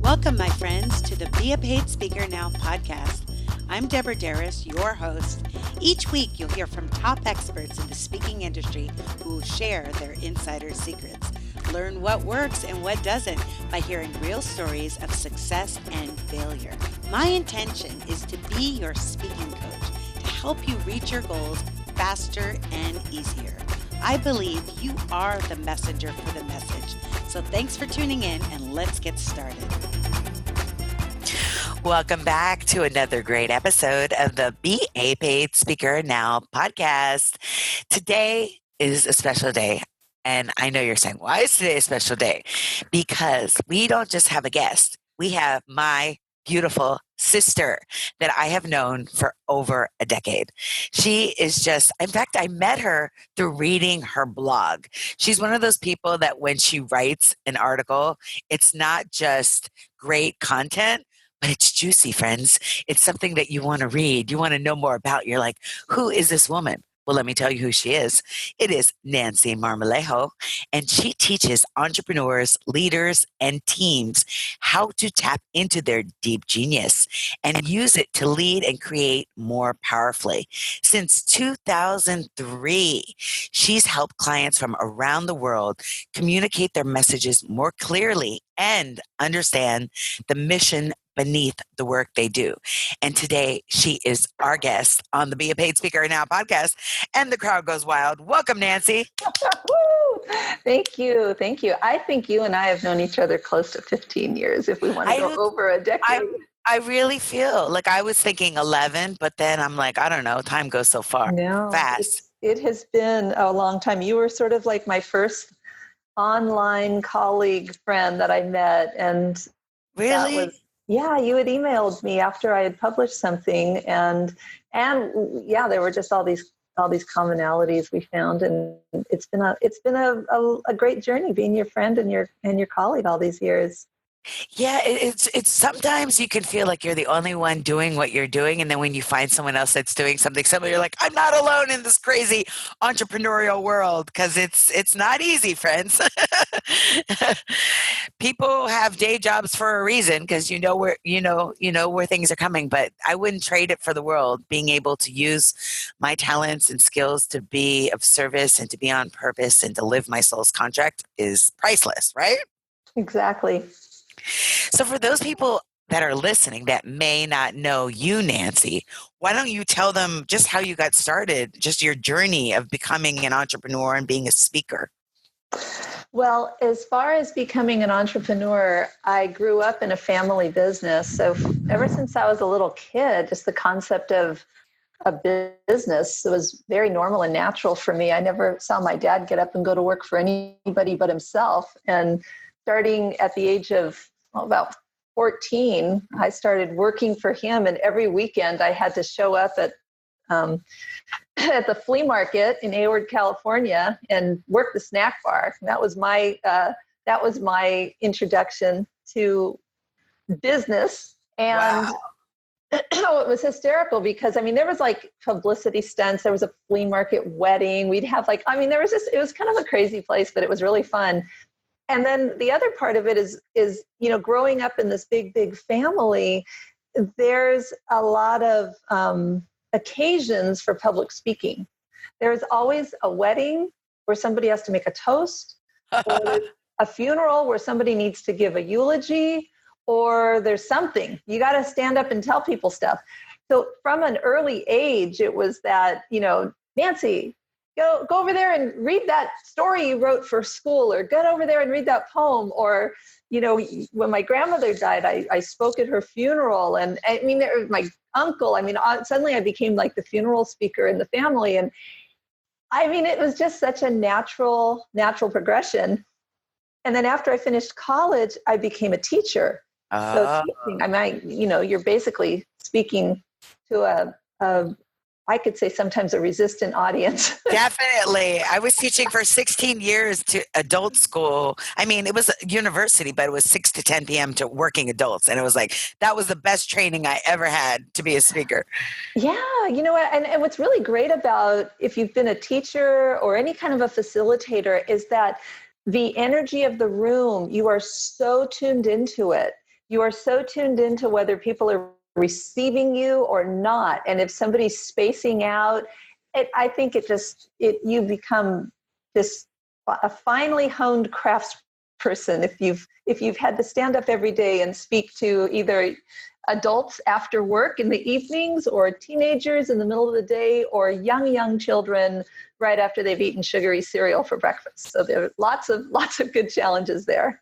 Welcome, my friends, to the Be a Paid Speaker Now podcast. I'm Deborah Deras, your host. Each week, you'll hear from top experts in the speaking industry who will share their insider secrets. Learn what works and what doesn't by hearing real stories of success and failure. My intention is to be your speaking coach to help you reach your goals faster and easier. I believe you are the messenger for the message. So thanks for tuning in, and let's get started. Welcome back to another great episode of the Be a Paid Speaker Now podcast. Today is a special day. And I know you're saying, why is today a special day? Because we don't just have a guest. We have my beautiful sister that I have known for over a decade. She is just, in fact, I met her through reading her blog. She's one of those people that when she writes an article, it's not just great content, but it's juicy, friends. It's something that you want to read. You want to know more about. You're like, who is this woman? Well, let me tell you who she is. It is Nancy Marmolejo, and she teaches entrepreneurs, leaders, and teams how to tap into their deep genius and use it to lead and create more powerfully. Since 2003, she's helped clients from around the world communicate their messages more clearly and understand the mission beneath the work they do. And today she is our guest on the Be a Paid Speaker Now podcast, and the crowd goes wild. Welcome, Nancy. Thank you. Thank you. I think you and I have known each other close to 15 years if we want to go over a decade. I really feel like I was thinking 11, but then I'm like, I don't know, time goes so fast. It has been a long time. You were sort of like my first online colleague friend that I met. And really? Yeah, you had emailed me after I had published something, and yeah, there were just all these commonalities we found, and it's been a great journey being your friend and your colleague all these years. Yeah, it's sometimes you can feel like you're the only one doing what you're doing, and then when you find someone else that's doing something similar, you're like, I'm not alone in this crazy entrepreneurial world, because it's not easy, friends. People have day jobs for a reason, because you know where things are coming, but I wouldn't trade it for the world. Being able to use my talents and skills to be of service and to be on purpose and to live my soul's contract is priceless, right? Exactly. So for those people that are listening that may not know you, Nancy, why don't you tell them just how you got started, just your journey of becoming an entrepreneur and being a speaker? Well, as far as becoming an entrepreneur, I grew up in a family business. So ever since I was a little kid, just the concept of a business was very normal and natural for me. I never saw my dad get up and go to work for anybody but himself. And starting at the age of about 14, I started working for him, and every weekend I had to show up at the flea market in Hayward, California, and work the snack bar. And that was my introduction to business. And wow. It was hysterical because, there was like publicity stunts. There was a flea market wedding. We'd have it was kind of a crazy place, but it was really fun. And then the other part of it is growing up in this big family, there's a lot of occasions for public speaking. There's always a wedding where somebody has to make a toast, or a funeral where somebody needs to give a eulogy, or there's something. You got to stand up and tell people stuff. So from an early age, it was that, Nancy, go over there and read that story you wrote for school, or get over there and read that poem. Or, when my grandmother died, I spoke at her funeral, and my uncle, suddenly I became like the funeral speaker in the family. And it was just such a natural progression. And then after I finished college, I became a teacher. So teaching, you're basically speaking to I could say sometimes a resistant audience. Definitely. I was teaching for 16 years to adult school. It was a university, but it was 6 to 10 p.m. to working adults. And it was like, that was the best training I ever had to be a speaker. Yeah. You know what? And what's really great about if you've been a teacher or any kind of a facilitator is that the energy of the room, you are so tuned into it. You are so tuned into whether people are receiving you or not. And if somebody's spacing out, I think you become this a finely honed craftsperson if you've had to stand up every day and speak to either adults after work in the evenings, or teenagers in the middle of the day, or young children right after they've eaten sugary cereal for breakfast. So there are lots of good challenges there.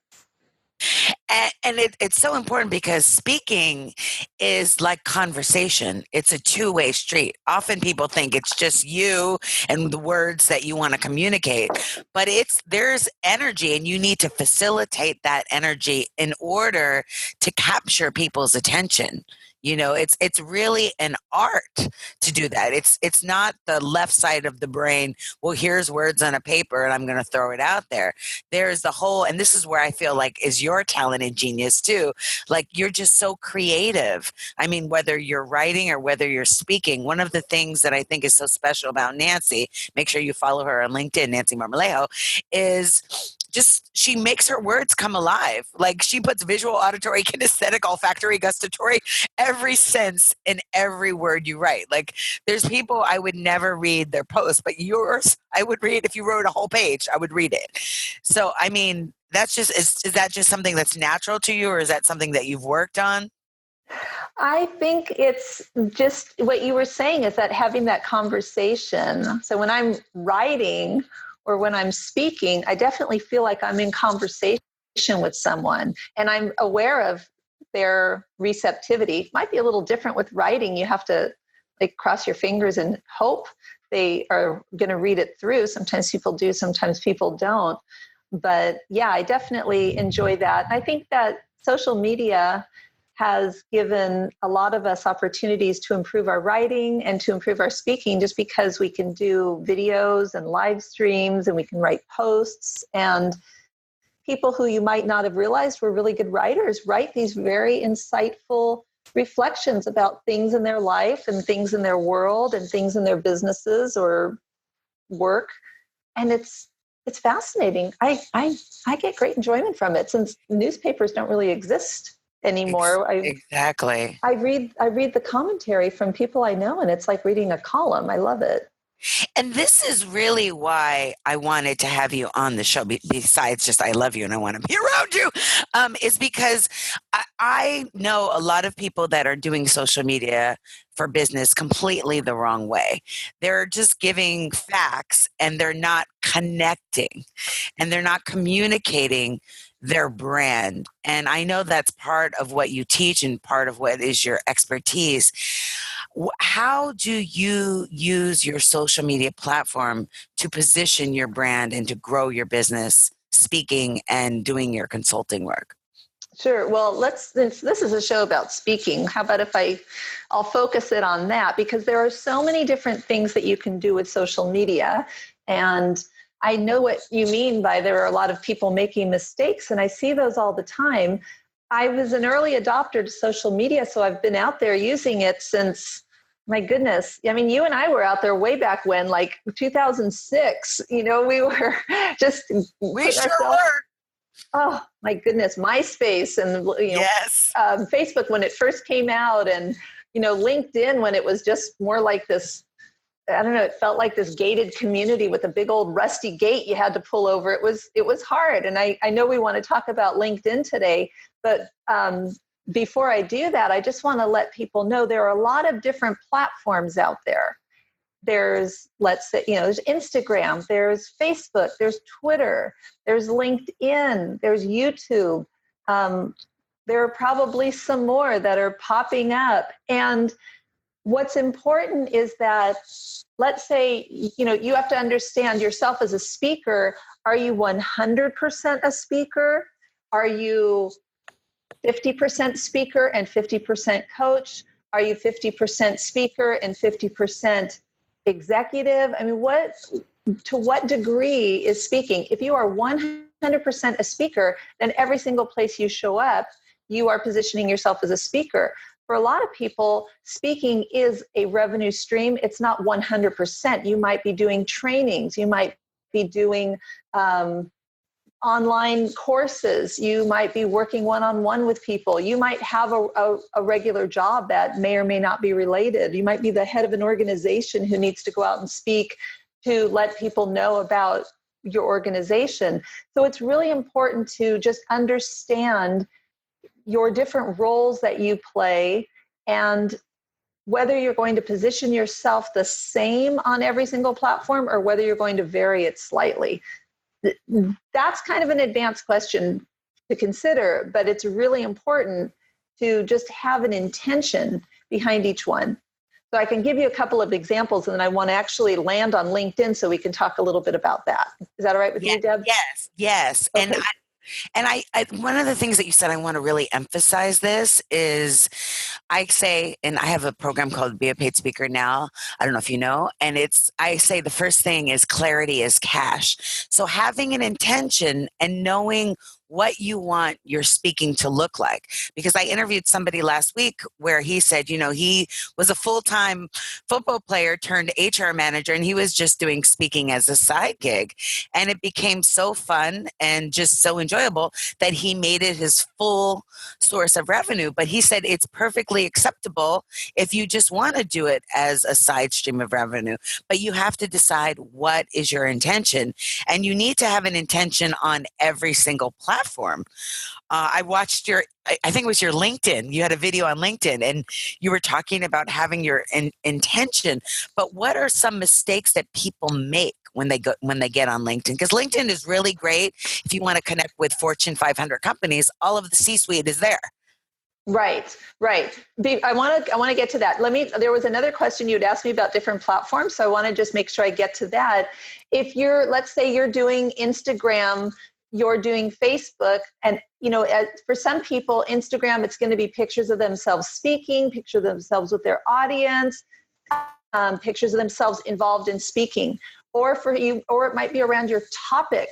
And it's so important because speaking is like conversation. It's a two-way street. Often people think it's just you and the words that you want to communicate, but there's energy, and you need to facilitate that energy in order to capture people's attention. It's really an art to do that. It's not the left side of the brain. Well, here's words on a paper and I'm going to throw it out there. There's the whole, and this is where I feel like is your talent and genius too. Like, you're just so creative. I mean, whether you're writing or whether you're speaking, one of the things that I think is so special about Nancy, make sure you follow her on LinkedIn, Nancy Marmolejo, is just she makes her words come alive. Like, she puts visual, auditory, kinesthetic, olfactory, gustatory, every sense in every word you write. Like, there's people I would never read their posts, but yours I would read. If you wrote a whole page, I would read it. So, I mean, that's just, is that just something that's natural to you, or is that something that you've worked on? I think it's just what you were saying, is that having that conversation. So when I'm writing or when I'm speaking, I definitely feel like I'm in conversation with someone, and I'm aware of their receptivity. Might be a little different with writing. You have to cross your fingers and hope they are going to read it through. Sometimes people do, sometimes people don't. But yeah, I definitely enjoy that. I think that social media has given a lot of us opportunities to improve our writing and to improve our speaking, just because we can do videos and live streams, and we can write posts, and people who you might not have realized were really good writers write these very insightful reflections about things in their life and things in their world and things in their businesses or work. And it's fascinating. I get great enjoyment from it, since newspapers don't really exist anymore. Exactly. I read the commentary from people I know, and it's like reading a column. I love it. And this is really why I wanted to have you on the show, besides just I love you and I want to be around you, is because I know a lot of people that are doing social media for business completely the wrong way. They're just giving facts, and they're not connecting, and they're not communicating their brand. And I know that's part of what you teach and part of what is your expertise. How do you use your social media platform to position your brand and to grow your business, speaking and doing your consulting work? Sure. Well, this is a show about speaking. How about if I'll focus it on that, because there are so many different things that you can do with social media. And I know what you mean by there are a lot of people making mistakes, and I see those all the time. I was an early adopter to social media, so I've been out there using it since, my goodness. I mean, you and I were out there way back when, like 2006, we were just... We sure were. Oh, my goodness. MySpace and, yes. Facebook when it first came out, and, LinkedIn when it was just more like this, I don't know, it felt like this gated community with a big old rusty gate you had to pull over. It was hard. And I know we want to talk about LinkedIn today, but before I do that, I just want to let people know there are a lot of different platforms out there. There's, let's say, there's Instagram, there's Facebook, there's Twitter, there's LinkedIn, there's YouTube. There are probably some more that are popping up. And what's important is that, let's say, you have to understand yourself as a speaker. Are you 100% a speaker? Are you 50% speaker and 50% coach? Are you 50% speaker and 50% executive? I mean, to what degree is speaking? If you are 100% a speaker, then every single place you show up, you are positioning yourself as a speaker. For a lot of people, speaking is a revenue stream. It's not 100%. You might be doing trainings. You might be doing online courses. You might be working one-on-one with people. You might have a regular job that may or may not be related. You might be the head of an organization who needs to go out and speak to let people know about your organization. So it's really important to just understand your different roles that you play and whether you're going to position yourself the same on every single platform or whether you're going to vary it slightly. That's kind of an advanced question to consider, but it's really important to just have an intention behind each one. So I can give you a couple of examples, and then I want to actually land on LinkedIn so we can talk a little bit about that. Is that all right with you, Deb? Yes. Okay. And I, one of the things that you said, I want to really emphasize this is I say, and I have a program called Be a Paid Speaker Now. I don't know if you know, and I say the first thing is clarity is cash. So having an intention and knowing what you want your speaking to look like. Because I interviewed somebody last week where he said, he was a full-time football player turned HR manager, and he was just doing speaking as a side gig. And it became so fun and just so enjoyable that he made it his full source of revenue. But he said it's perfectly acceptable if you just want to do it as a side stream of revenue. But you have to decide what is your intention. And you need to have an intention on every single platform. I watched I think it was your LinkedIn. You had a video on LinkedIn and you were talking about having your intention. But what are some mistakes that people make when they get on LinkedIn? Because LinkedIn is really great if you want to connect with Fortune 500 companies. All of the C-suite is there. Right. I want to get to that. There was another question you'd asked me about different platforms. So I want to just make sure I get to that. If let's say you're doing Instagram, you're doing Facebook, and for some people, Instagram, it's going to be pictures of themselves speaking, pictures of themselves with their audience, pictures of themselves involved in speaking, or it might be around your topic.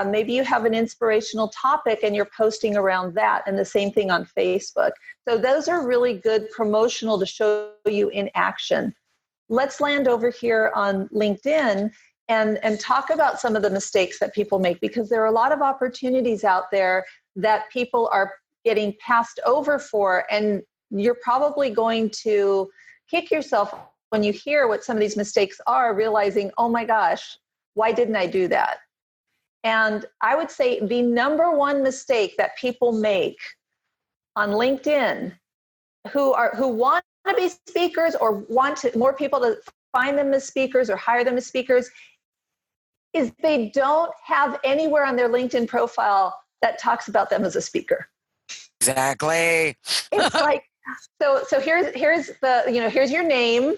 Maybe you have an inspirational topic and you're posting around that, and the same thing on Facebook. So those are really good promotional to show you in action. Let's land over here on LinkedIn and talk about some of the mistakes that people make, because there are a lot of opportunities out there that people are getting passed over for, and you're probably going to kick yourself when you hear what some of these mistakes are, realizing, oh my gosh, why didn't I do that? And I would say the number one mistake that people make on LinkedIn who want to be speakers or want more people to find them as speakers or hire them as speakers is they don't have anywhere on their LinkedIn profile that talks about them as a speaker. Exactly. It's like, so here's your name.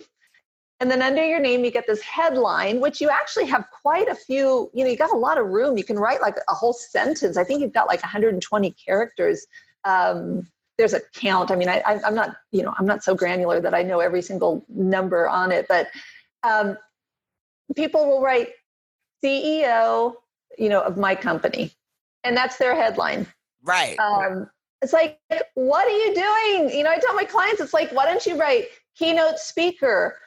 And then under your name, you get this headline, which you actually have quite a few, you got a lot of room. You can write like a whole sentence. I think you've got like 120 characters. There's a count. I mean, I'm not so granular that I know every single number on it, but people will write CEO, of my company. And that's their headline. Right. It's like, what are you doing? I tell my clients, it's like, why don't you write keynote speaker,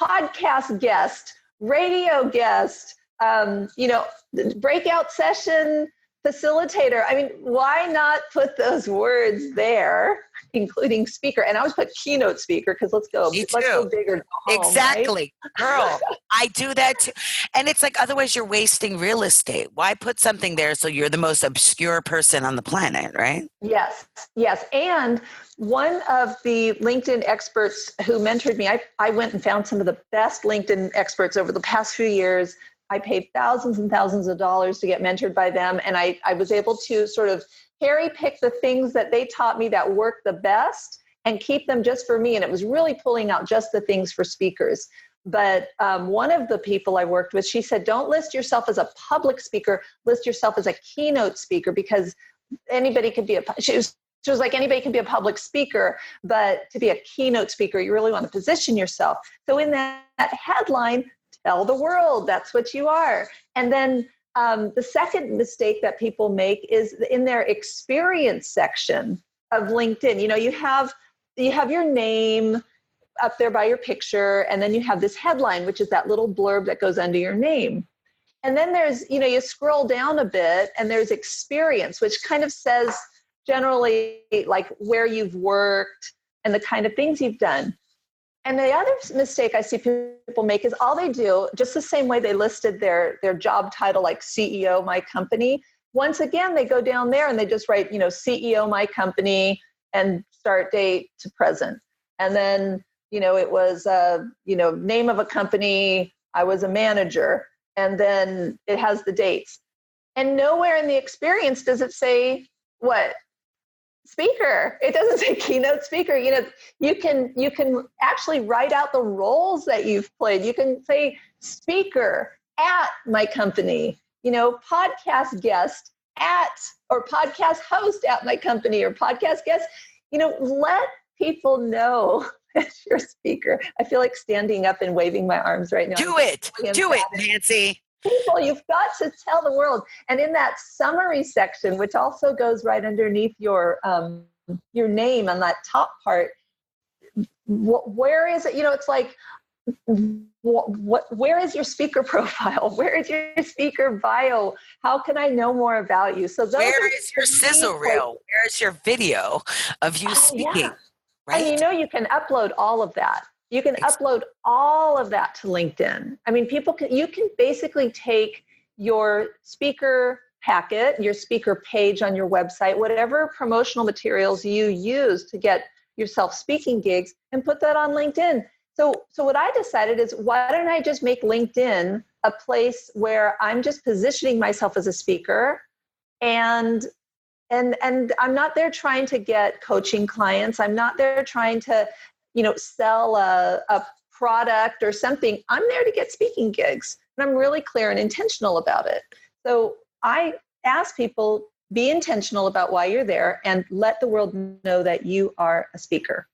podcast guest, radio guest, breakout session facilitator. I mean, why not put those words there, including speaker? And I always put keynote speaker because let's go big or go home. Exactly. Right? Girl, I do that too. And it's like, otherwise you're wasting real estate. Why put something there so you're the most obscure person on the planet, right? Yes. And one of the LinkedIn experts who mentored me, I went and found some of the best LinkedIn experts over the past few years. I paid thousands and thousands of dollars to get mentored by them. And I was able to sort of cherry pick the things that they taught me that work the best and keep them just for me. And it was really pulling out just the things for speakers. But one of the people I worked with, she said, don't list yourself as a public speaker, list yourself as a keynote speaker, because anybody could be she was like, anybody can be a public speaker, but to be a keynote speaker, you really want to position yourself. So in that headline, tell the world that's what you are. And then the second mistake that people make is in their experience section of LinkedIn. You have your name up there by your picture, and then you have this headline, which is that little blurb that goes under your name. And then there's, you scroll down a bit and there's experience, which kind of says generally like where you've worked and the kind of things you've done. And the other mistake I see people make is all they do, just the same way they listed their job title, like CEO, my company. Once again, they go down there and they just write, CEO, my company, and start date to present. And then, it was, name of a company, I was a manager. And then it has the dates. And nowhere in the experience does it say what? Speaker. It doesn't say keynote speaker. You can actually write out the roles that you've played. You can say speaker at my company, podcast guest at, or podcast host at my company, or podcast guest, let people know that you're a speaker. I feel like standing up and waving my arms right now. Do it, Nancy. People, you've got to tell the world. And in that summary section, which also goes right underneath your name on that top part, where is it? It's like, where is your speaker profile? Where is your speaker bio? How can I know more about you? So where is your sizzle reel? Where is your video of you speaking? Yeah. Right? And you can upload all of that. You can upload all of that to LinkedIn. I mean, you can basically take your speaker packet, your speaker page on your website, whatever promotional materials you use to get yourself speaking gigs, and put that on LinkedIn. So what I decided is, why don't I just make LinkedIn a place where I'm just positioning myself as a speaker, and I'm not there trying to get coaching clients. I'm not there trying to, sell a product or something. I'm there to get speaking gigs, and I'm really clear and intentional about it. So I ask people, be intentional about why you're there and let the world know that you are a speaker.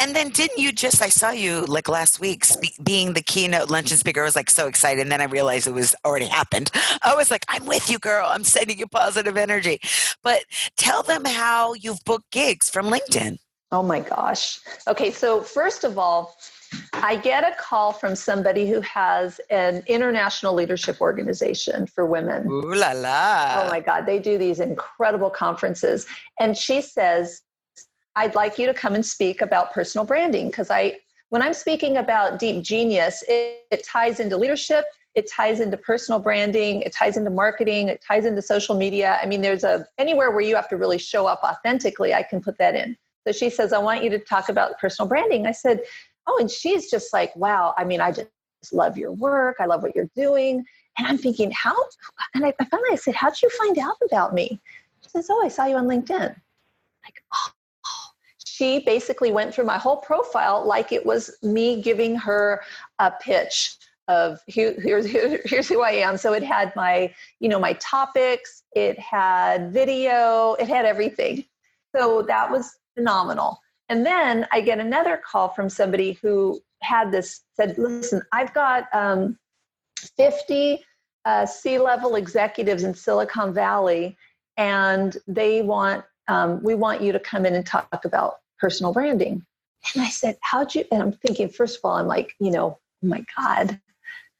And then didn't you I saw you like last week being the keynote luncheon speaker. I was like so excited. And then I realized it was already happened. I was like, I'm with you, girl. I'm sending you positive energy. But tell them how you've booked gigs from LinkedIn. Oh my gosh. Okay. So first of all, I get a call from somebody who has an international leadership organization for women. Ooh la la. Oh my God. They do these incredible conferences. And she says, I'd like you to come and speak about personal branding, because when I'm speaking about deep genius, it ties into leadership, it ties into personal branding, it ties into marketing, it ties into social media. I mean, there's anywhere where you have to really show up authentically, I can put that in. So she says, I want you to talk about personal branding. I said, oh, and she's just like, wow, I mean, I just love your work. I love what you're doing. And I'm thinking, I finally said, how'd you find out about me? She says, oh, I saw you on LinkedIn. Like, oh. She basically went through my whole profile like it was me giving her a pitch of here's who I am. So it had my topics, it had video, it had everything. So that was phenomenal. And then I get another call from somebody who said, listen, I've got 50 C-level executives in Silicon Valley, and we want you to come in and talk about personal branding. And I said, and I'm thinking, first of all, I'm like, oh my God,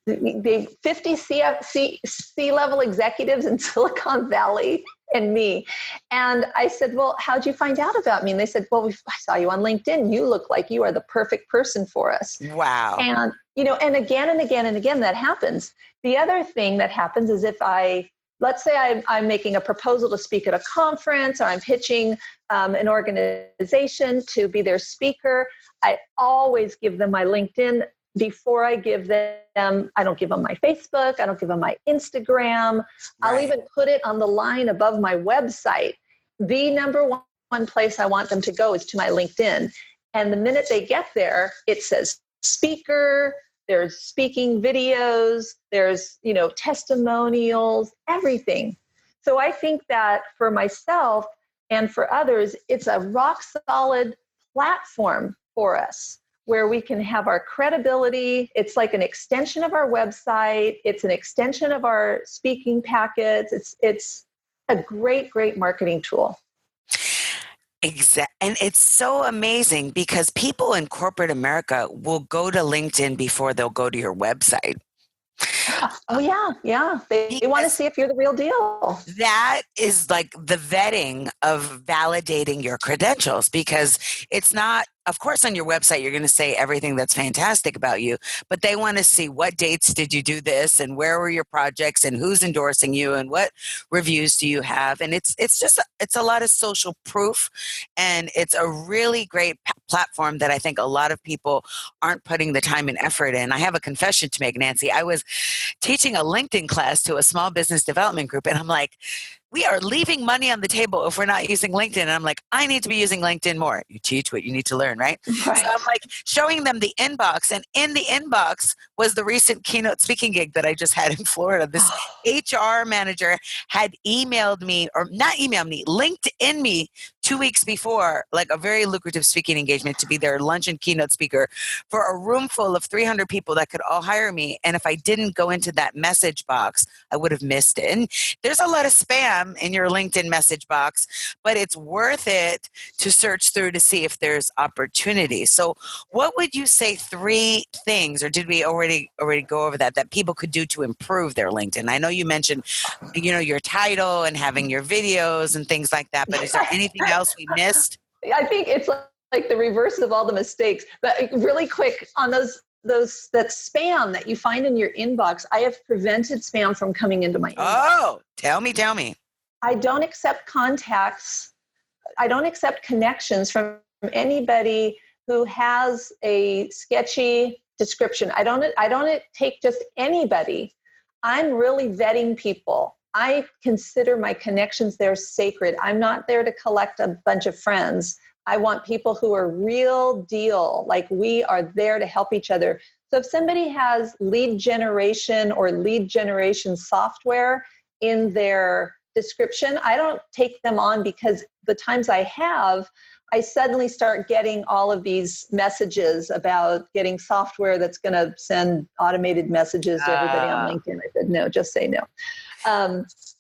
the 50 C-level executives in Silicon Valley and me. And I said, well, how'd you find out about me? And they said, well, I saw you on LinkedIn. You look like you are the perfect person for us. Wow. And, and again and again and again, that happens. The other thing that happens is let's say I'm making a proposal to speak at a conference, or I'm pitching an organization to be their speaker, I always give them my LinkedIn before I give them. I don't give them my Facebook. I don't give them my Instagram. Right. I'll even put it on the line above my website. The number one place I want them to go is to my LinkedIn. And the minute they get there, it says speaker, there's speaking videos, there's, testimonials, everything. So I think that for myself and for others, it's a rock solid platform for us where we can have our credibility. It's like an extension of our website. It's an extension of our speaking packets. It's a great, great marketing tool. Exactly. And it's so amazing because people in corporate America will go to LinkedIn before they'll go to your website. Oh yeah. They want to see if you're the real deal. That is like the vetting of validating your credentials, because it's not, of course, on your website, you're going to say everything that's fantastic about you, but they want to see what dates did you do this and where were your projects and who's endorsing you and what reviews do you have. And it's a lot of social proof, and it's a really great platform that I think a lot of people aren't putting the time and effort in. I have a confession to make, Nancy. I was teaching a LinkedIn class to a small business development group, and I'm like, we are leaving money on the table if we're not using LinkedIn. And I'm like, I need to be using LinkedIn more. You teach what you need to learn, right? So I'm like showing them the inbox, and in the inbox was the recent keynote speaking gig that I just had in Florida. This HR manager had emailed me, or not emailed me, LinkedIn me 2 weeks before, like a very lucrative speaking engagement to be their luncheon keynote speaker for a room full of 300 people that could all hire me. And if I didn't go into that message box, I would have missed it. And there's a lot of spam in your LinkedIn message box, but it's worth it to search through to see if there's opportunity. So what would you say 3 things, or did we already go over that people could do to improve their LinkedIn? I know you mentioned, your title and having your videos and things like that, but is there anything else we missed? I think it's like the reverse of all the mistakes. But really quick on that spam that you find in your inbox, I have prevented spam from coming into my inbox. Oh, tell me. I don't accept contacts. I don't accept connections from anybody who has a sketchy description. I don't take just anybody. I'm really vetting people. I consider my connections there sacred. I'm not there to collect a bunch of friends. I want people who are real deal, like we are there to help each other. So if somebody has lead generation or lead generation software in their description, I don't take them on, because the times I have, I suddenly start getting all of these messages about getting software that's going to send automated messages to everybody on LinkedIn. I said, no, just say no.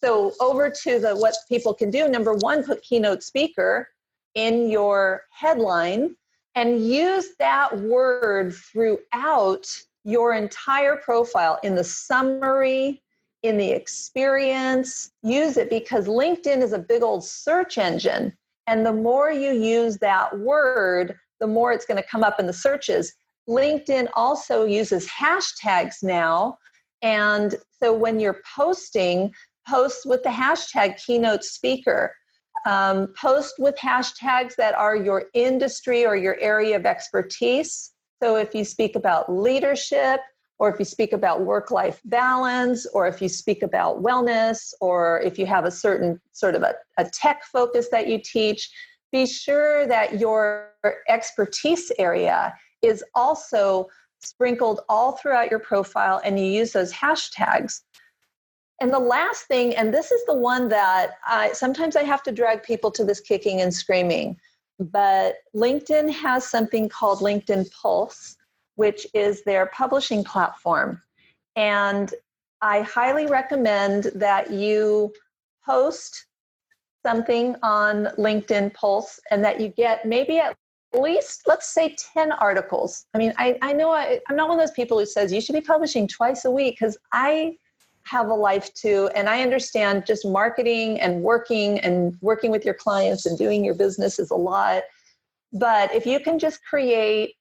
So over to what people can do. Number 1, put keynote speaker in your headline and use that word throughout your entire profile, in the summary, in the experience. Use it, because LinkedIn is a big old search engine. And the more you use that word, the more it's going to come up in the searches. LinkedIn also uses hashtags now. And so when you're posting, post with the hashtag keynote speaker. Post with hashtags that are your industry or your area of expertise. So if you speak about leadership, or if you speak about work-life balance, or if you speak about wellness, or if you have a certain sort of a tech focus that you teach, be sure that your expertise area is also sprinkled all throughout your profile, and you use those hashtags. And the last thing, and this is the one that sometimes I have to drag people to this kicking and screaming, but LinkedIn has something called LinkedIn Pulse, which is their publishing platform. And I highly recommend that you post something on LinkedIn Pulse, and that you get maybe at least, let's say, 10 articles. I mean, I know I'm not one of those people who says you should be publishing twice a week, because I have a life too. And I understand just marketing and working with your clients and doing your business is a lot. But if you can just create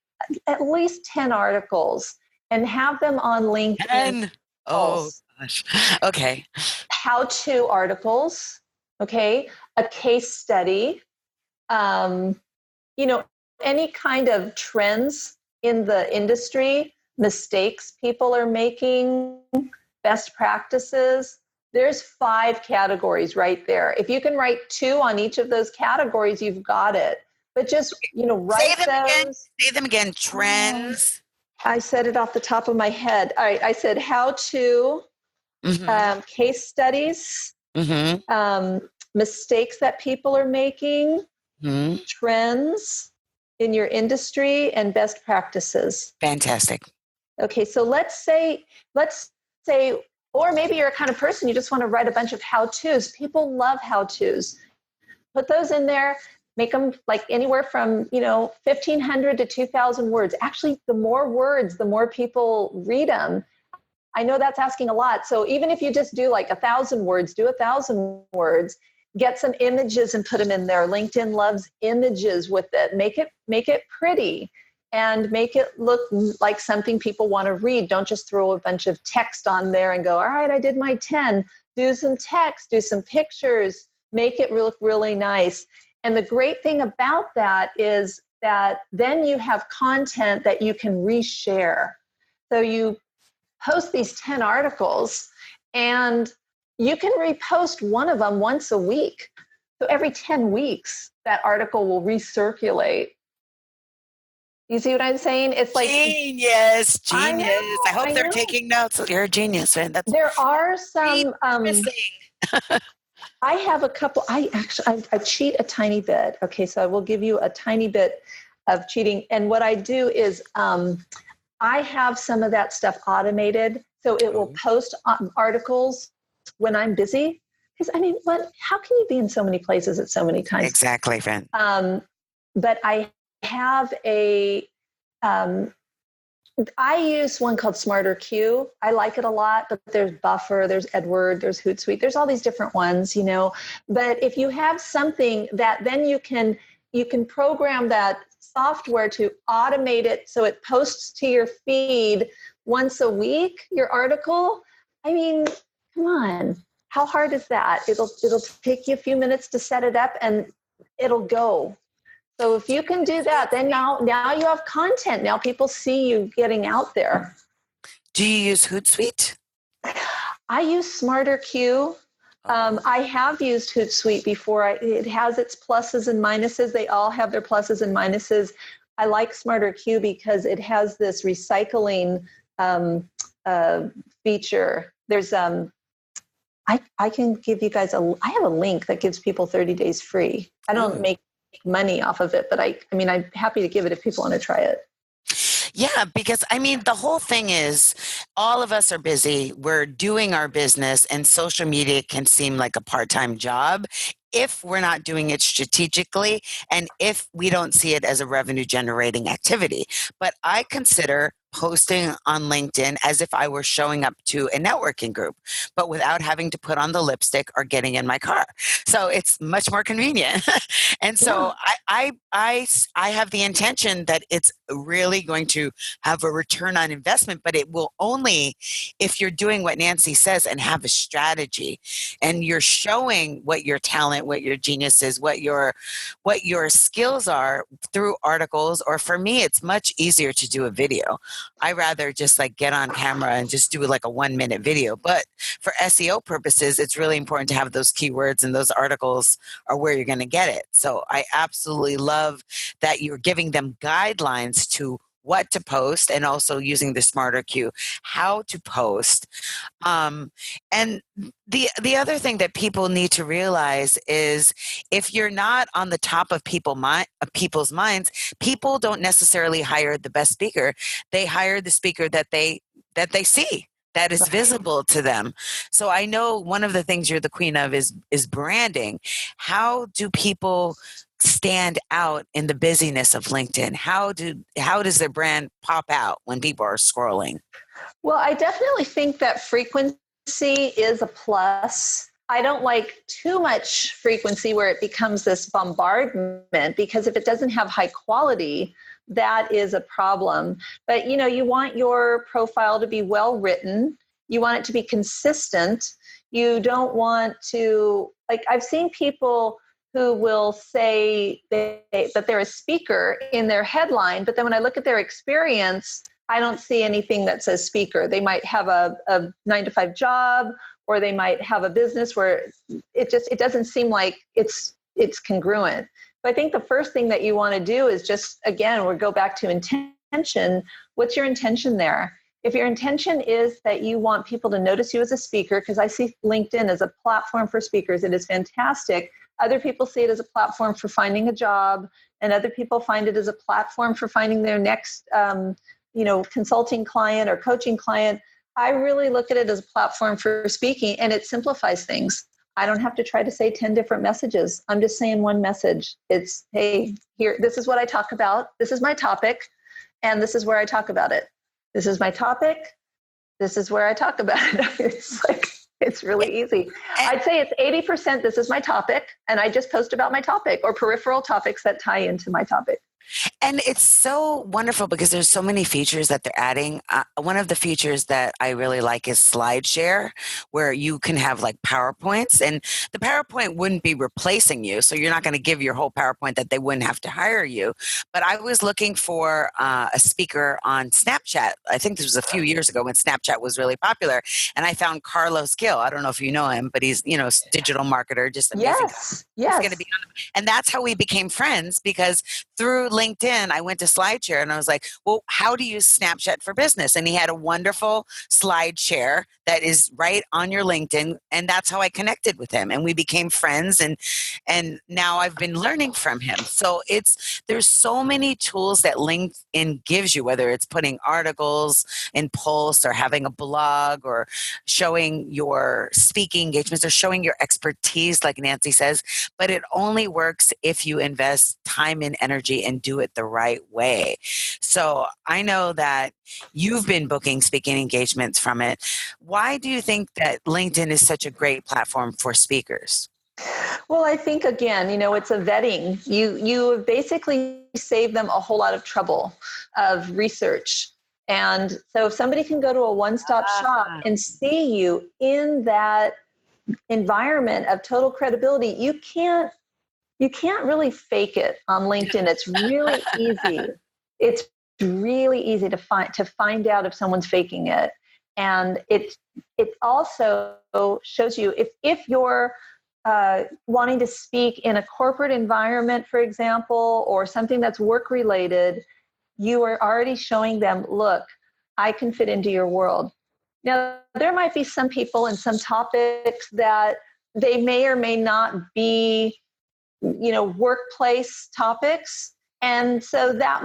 at least 10 articles and have them on LinkedIn. 10? Oh, gosh. Okay. How-to articles, okay? A case study, any kind of trends in the industry, mistakes people are making, best practices. There's 5 categories right there. If you can write 2 on each of those categories, you've got it. But just, write those. Say them again. Trends. I said it off the top of my head. All right. I said how to, case studies, mistakes that people are making, trends in your industry, and best practices. Fantastic. Okay. So let's say, or maybe you're a kind of person, you just want to write a bunch of how-tos. People love how-tos. Put those in there. Make them like anywhere from, 1,500 to 2,000 words. Actually, the more words, the more people read them. I know that's asking a lot. So even if you just do like 1,000 words, do 1,000 words, get some images and put them in there. LinkedIn loves images with it. Make it pretty and make it look like something people want to read. Don't just throw a bunch of text on there and go, all right, I did my 10. Do some text, do some pictures, make it look really nice. And the great thing about that is that then you have content that you can reshare. So you post these 10 articles and you can repost one of them once a week. So every 10 weeks, that article will recirculate. You see what I'm saying? It's like genius. I hope I they're know. taking notes. You're a genius, man. That's There are some. missing. I have a couple. I cheat a tiny bit. Okay, so I will give you a tiny bit of cheating. And what I do is I have some of that stuff automated, so it will post articles when I'm busy. Because I mean, how can you be in so many places at so many times? Exactly, friend. But I have I use one called SmarterQueue. I like it a lot, but there's Buffer, there's Edward, there's Hootsuite, there's all these different ones, you know. But if you have something that then you can program that software to automate it so it posts to your feed once a week, your article. I mean, come on. How hard is that? It'll take you a few minutes to set it up and it'll go. So if you can do that, then now you have content. Now people see you getting out there. Do you use Hootsuite? I use SmarterQueue. I have used Hootsuite before. It has its pluses and minuses. They all have their pluses and minuses. I like SmarterQueue because it has this recycling feature. There's I can give you guys I have a link that gives people 30 days free. I don't make money off of it, but I mean, I'm happy to give it if people want to try it. Yeah, because I mean, the whole thing is all of us are busy. We're doing our business, and social media can seem like a part-time job if we're not doing it strategically and if we don't see it as a revenue generating activity. But I consider posting on LinkedIn as if I were showing up to a networking group, but without having to put on the lipstick or getting in my car. So it's much more convenient. And so I have the intention that it's really going to have a return on investment, but it will only if you're doing what Nancy says and have a strategy and you're showing what your talent, what your genius is, what your skills are through articles. Or for me, it's much easier to do a video. I rather just like get on camera and just do like a 1-minute video. But for SEO purposes, it's really important to have those keywords, and those articles are where you're going to get it. So I absolutely love that you're giving them guidelines to what to post, and also using the SmarterQueue, how to post. And the other thing that people need to realize is if you're not on the top of people's minds, people don't necessarily hire the best speaker. They hire the speaker that they see, that is visible to them. So I know one of the things you're the queen of is branding. How do people stand out in the busyness of LinkedIn? How does their brand pop out when people are scrolling? Well, I definitely think that frequency is a plus. I don't like too much frequency where it becomes this bombardment, because if it doesn't have high quality, that is a problem. But you want your profile to be well written. You want it to be consistent. You don't want to, like, I've seen people who will say that they're a speaker in their headline, but then when I look at their experience, I don't see anything that says speaker. They might have a 9-to-5 job, or they might have a business where it doesn't seem like it's congruent. So I think the first thing that you want to do is just, again, we'll go back to intention. What's your intention there? If your intention is that you want people to notice you as a speaker, because I see LinkedIn as a platform for speakers, it is fantastic. Other people see it as a platform for finding a job, and other people find it as a platform for finding their next consulting client or coaching client. I really look at it as a platform for speaking, and it simplifies things. I don't have to try to say 10 different messages. I'm just saying one message. It's, hey, here, this is what I talk about. This is my topic, and this is where I talk about it. This is my topic. this is where I talk about it. It's really easy. I'd say it's 80%. This is my topic. And I just post about my topic or peripheral topics that tie into my topic. And it's so wonderful because there's so many features that they're adding. One of the features that I really like is Slideshare, where you can have like PowerPoints, and the PowerPoint wouldn't be replacing you. So you're not going to give your whole PowerPoint that they wouldn't have to hire you. But I was looking for a speaker on Snapchat. I think this was a few years ago when Snapchat was really popular. And I found Carlos Gil. I don't know if you know him, but he's, digital marketer, just amazing. Yes. He's going to be on, and that's how we became friends, because through LinkedIn, I went to Slideshare and I was like, well, how do you use Snapchat for business? And he had a wonderful Slideshare that is right on your LinkedIn. And that's how I connected with him. And we became friends. And now I've been learning from him. So there's so many tools that LinkedIn gives you, whether it's putting articles in posts or having a blog or showing your speaking engagements or showing your expertise, like Nancy says, but it only works if you invest time and energy and do it the right way. So I know that you've been booking speaking engagements from it. Why do you think that LinkedIn is such a great platform for speakers? Well, I think, again, it's a vetting. You basically save them a whole lot of trouble of research. And so if somebody can go to a one-stop shop and see you in that environment of total credibility, you can't really fake it on LinkedIn. It's really easy. It's really easy to find out if someone's faking it. And it also shows you if you're wanting to speak in a corporate environment, for example, or something that's work related, you are already showing them, look, I can fit into your world. Now, there might be some people and some topics that they may or may not be workplace topics. And so that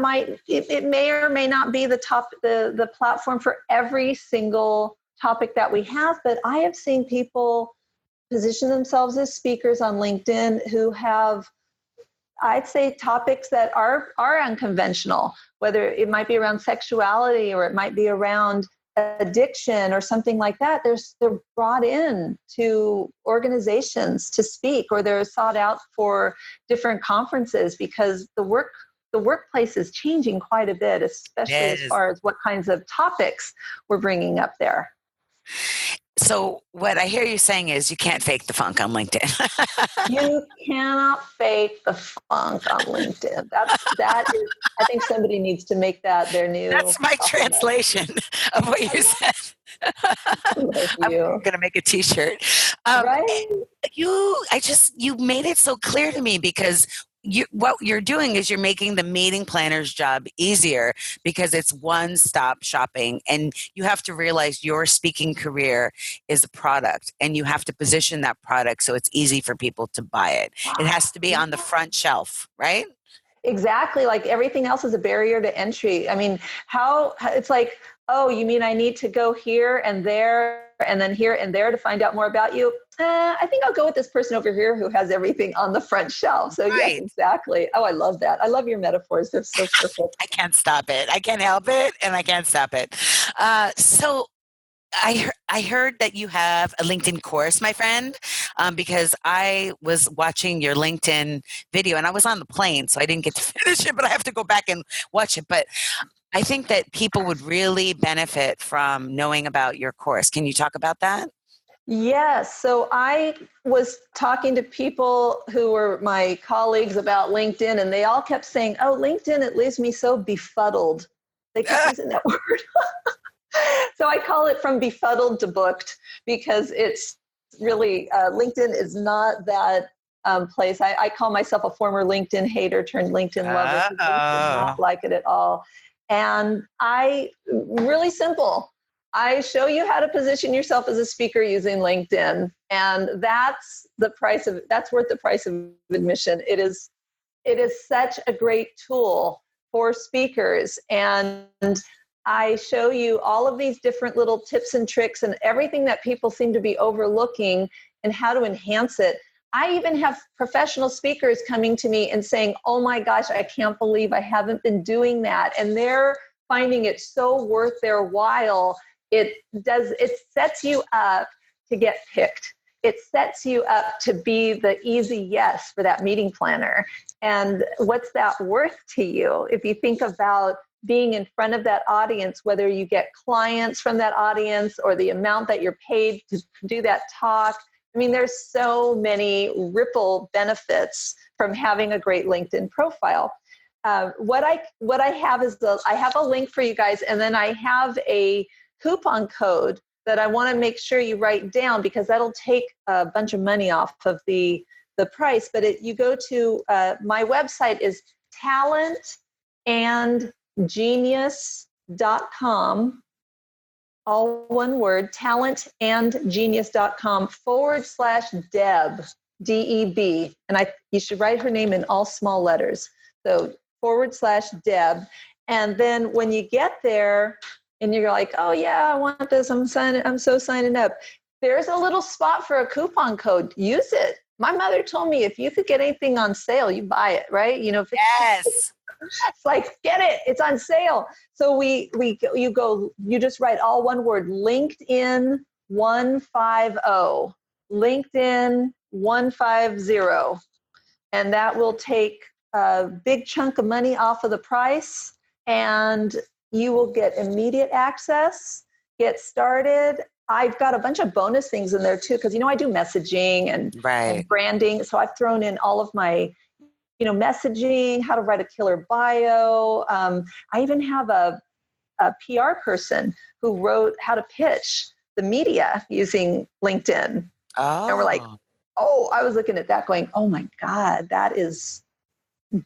it may or may not be the platform for every single topic that we have. But I have seen people position themselves as speakers on LinkedIn who have, I'd say, topics that are unconventional, whether it might be around sexuality or it might be around addiction or something like that. They're brought in to organizations to speak, or they're sought out for different conferences, because the workplace is changing quite a bit, especially as far as what kinds of topics we're bringing up there. So what I hear you saying is you can't fake the funk on LinkedIn. You cannot fake the funk on LinkedIn. That is, I think somebody needs to make that their new. That's my translation of what you said. I'm going to make a t-shirt. Right? You made it so clear to me, because what you're doing is you're making the meeting planner's job easier, because it's one-stop shopping, and you have to realize your speaking career is a product, and you have to position that product so it's easy for people to buy it. It has to be on the front shelf, right? Exactly. Like everything else is a barrier to entry. I mean, how it's like, oh, you mean I need to go here and there and then here and there to find out more about you? I think I'll go with this person over here who has everything on the front shelf. So right. Yes, exactly. Oh, I love that. I love your metaphors. They're so perfect. I can't stop it. I can't help it, and I can't stop it. So I heard that you have a LinkedIn course, my friend, because I was watching your LinkedIn video, and I was on the plane, so I didn't get to finish it, but I have to go back and watch it. But I think that people would really benefit from knowing about your course. Can you talk about that? Yes. So I was talking to people who were my colleagues about LinkedIn, and they all kept saying, oh, LinkedIn, it leaves me so befuddled. They kept using that word. So I call it from befuddled to booked, because it's really, LinkedIn is not that place. I call myself a former LinkedIn hater turned LinkedIn lover. I did not like it at all. And really simple. I show you how to position yourself as a speaker using LinkedIn. And that's worth the price of admission. It is such a great tool for speakers. And I show you all of these different little tips and tricks and everything that people seem to be overlooking and how to enhance it. I even have professional speakers coming to me and saying, oh my gosh, I can't believe I haven't been doing that. And they're finding it so worth their while it sets you up to get picked. It sets you up to be the easy yes for that meeting planner. And what's that worth to you? If you think about being in front of that audience, whether you get clients from that audience or the amount that you're paid to do that talk. I mean, there's so many ripple benefits from having a great LinkedIn profile. What I have is I have a link for you guys, and then I have a coupon code that I want to make sure you write down, because that'll take a bunch of money off of the price. But you go to my website is talentandgenius.com, all one word, talentandgenius.com /Deb, DEB. And you should write her name in all small letters. So /Deb. And then when you get there and you're like, oh yeah, I want this, I'm so signing up, there's a little spot for a coupon code. Use it. My mother told me if you could get anything on sale, you buy it, right? You know, Yes. It's like, get it, it's on sale. So you just write all one word, LinkedIn 150, LinkedIn 150. And that will take a big chunk of money off of the price, and you will get immediate access, get started. I've got a bunch of bonus things in there too, because, I do messaging and branding. So I've thrown in all of my, messaging, how to write a killer bio. I even have a PR person who wrote how to pitch the media using LinkedIn. Oh. And we're like, I was looking at that going, oh my God, that is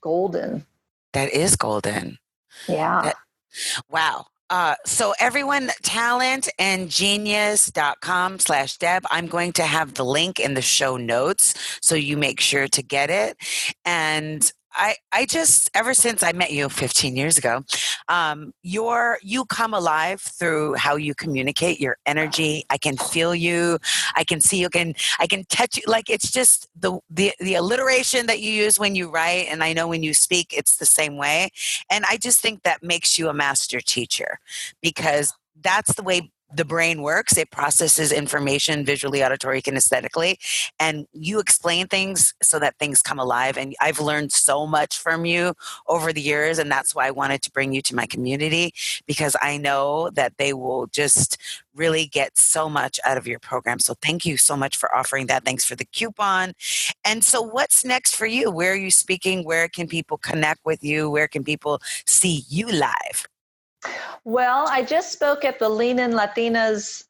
golden. That is golden. Yeah. Wow. So everyone, talentandgenius.com /Deb. I'm going to have the link in the show notes, so you make sure to get it. And I just, ever since I met you 15 years ago, you come alive through how you communicate, your energy. I can feel you. I can see you. I can touch you. Like, it's just the alliteration that you use when you write. And I know when you speak, it's the same way. And I just think that makes you a master teacher, because that's the way the brain works. It processes information visually, auditory, kinesthetically, and you explain things so that things come alive. And I've learned so much from you over the years, and that's why I wanted to bring you to my community, because I know that they will just really get so much out of your program. So thank you so much for offering that. Thanks for the coupon. And so what's next for you? Where are you speaking? Where can people connect with you? Where can people see you live? Well, I just spoke at the Lean In Latinas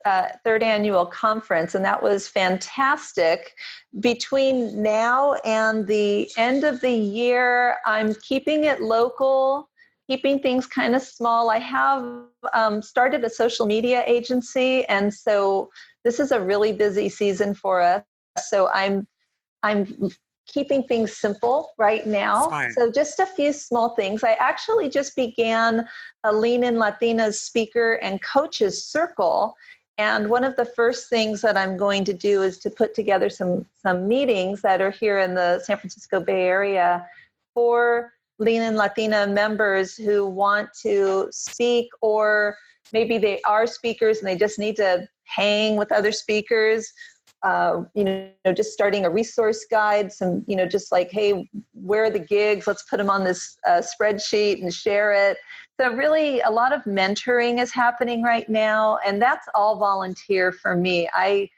third annual conference, and that was fantastic. Between now and the end of the year, I'm keeping it local, keeping things kind of small. I have started a social media agency, and so this is a really busy season for us. So I'm keeping things simple right now. Fine. So just a few small things. I actually just began a Lean In Latinas speaker and coaches circle. And one of the first things that I'm going to do is to put together some meetings that are here in the San Francisco Bay Area for Lean In Latina members who want to speak, or maybe they are speakers and they just need to hang with other speakers. Just starting a resource guide, just like, hey, where are the gigs? Let's put them on this spreadsheet and share it. So really a lot of mentoring is happening right now, and that's all volunteer for me. I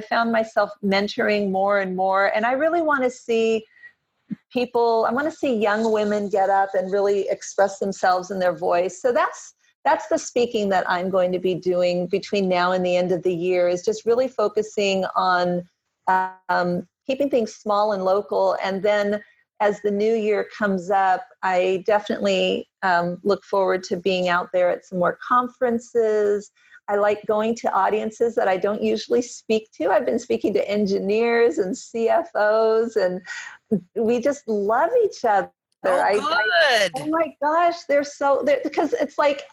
found myself mentoring more and more, and I really want to see people, I want to see young women get up and really express themselves in their voice. So that's the speaking that I'm going to be doing between now and the end of the year, is just really focusing on keeping things small and local. And then as the new year comes up, I definitely look forward to being out there at some more conferences. I like going to audiences that I don't usually speak to. I've been speaking to engineers and CFOs, and we just love each other. Good. Oh my gosh, because it's like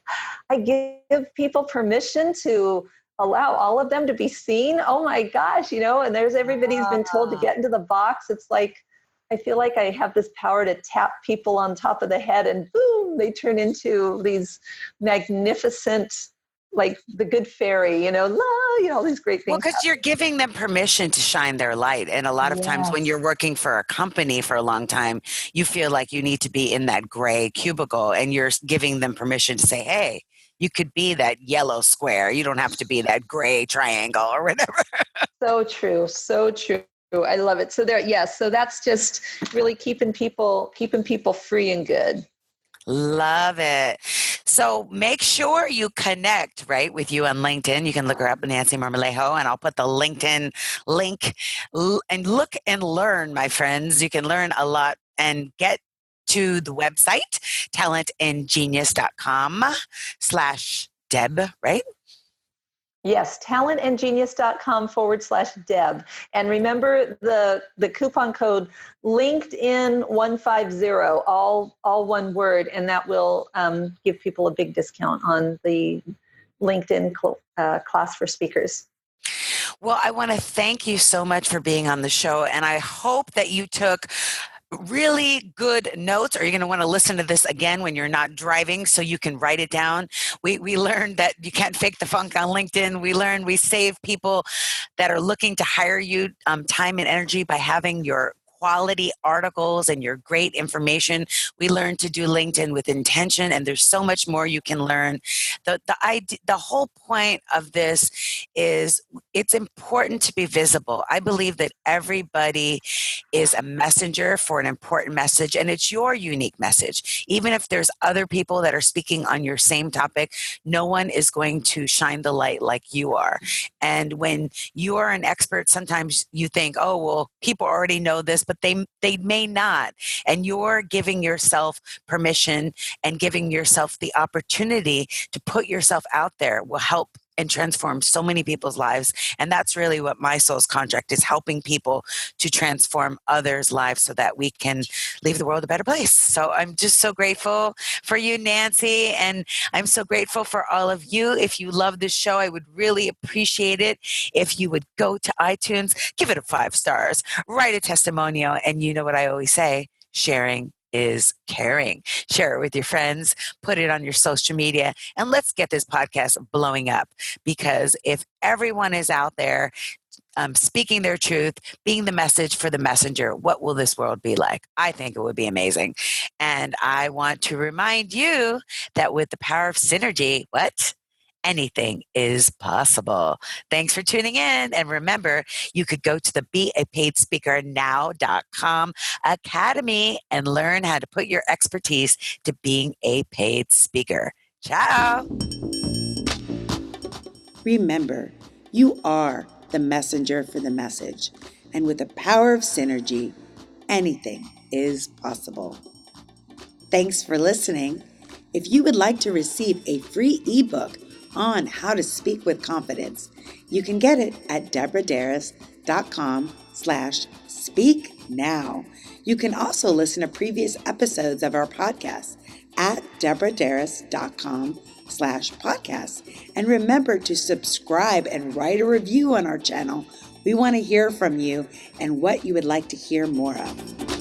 I give people permission to allow all of them to be seen. Oh my gosh, and there's everybody's been told to get into the box. It's like I feel like I have this power to tap people on top of the head, and boom, they turn into these magnificent like the good fairy, all these great Well, things. because you're giving them permission to shine their light. And a lot of times when Yes. you're working for a company for a long time, you feel like you need to be in that gray cubicle, and you're giving them permission to say, hey, you could be that yellow square. You don't have to be that gray triangle or whatever. So true. So true. I love it. So yes. So that's just really keeping people free and good. Love it. So make sure you connect, right, with you on LinkedIn. You can look her up, Nancy Marmolejo, and I'll put the LinkedIn link and look and learn, my friends. You can learn a lot and get to the website, talentandgenius.com/Deb, right? Yes, talentandgenius.com/Deb. And remember the coupon code LinkedIn150, all one word, and that will give people a big discount on the LinkedIn class for speakers. Well, I want to thank you so much for being on the show, and I hope that you took really good notes, or you're going to want to listen to this again when you're not driving so you can write it down. We learned that you can't fake the funk on LinkedIn. We learned we save people that are looking to hire you time and energy by having your quality articles and your great information. We learned to do LinkedIn with intention, and there's so much more you can learn. The whole point of this is it's important to be visible. I believe that everybody is a messenger for an important message, and it's your unique message. Even if there's other people that are speaking on your same topic, no one is going to shine the light like you are. And when you are an expert, sometimes you think, oh, well, people already know this, but they may not. And you're giving yourself permission and giving yourself the opportunity to put yourself out there will help and transform so many people's lives. And that's really what my soul's contract is, helping people to transform others' lives so that we can leave the world a better place. So I'm just so grateful for you, Nancy. And I'm so grateful for all of you. If you love this show, I would really appreciate it if you would go to iTunes, give it 5 stars, write a testimonial. And you know what I always say, sharing is caring. Share it with your friends, put it on your social media, and let's get this podcast blowing up. Because if everyone is out there speaking their truth, being the message for the messenger, what will this world be like? I think it would be amazing. And I want to remind you that with the power of synergy, anything is possible. Thanks for tuning in. And remember, you could go to the beapaidspeakernow.com academy and learn how to put your expertise to being a paid speaker. Ciao. Remember, you are the messenger for the message. And with the power of synergy, anything is possible. Thanks for listening. If you would like to receive a free ebook on how to speak with confidence, you can get it at deborahderas.com/speaknow. You can also listen to previous episodes of our podcast at deborahderas.com/podcast. And remember to subscribe and write a review on our channel. We want to hear from you and what you would like to hear more of.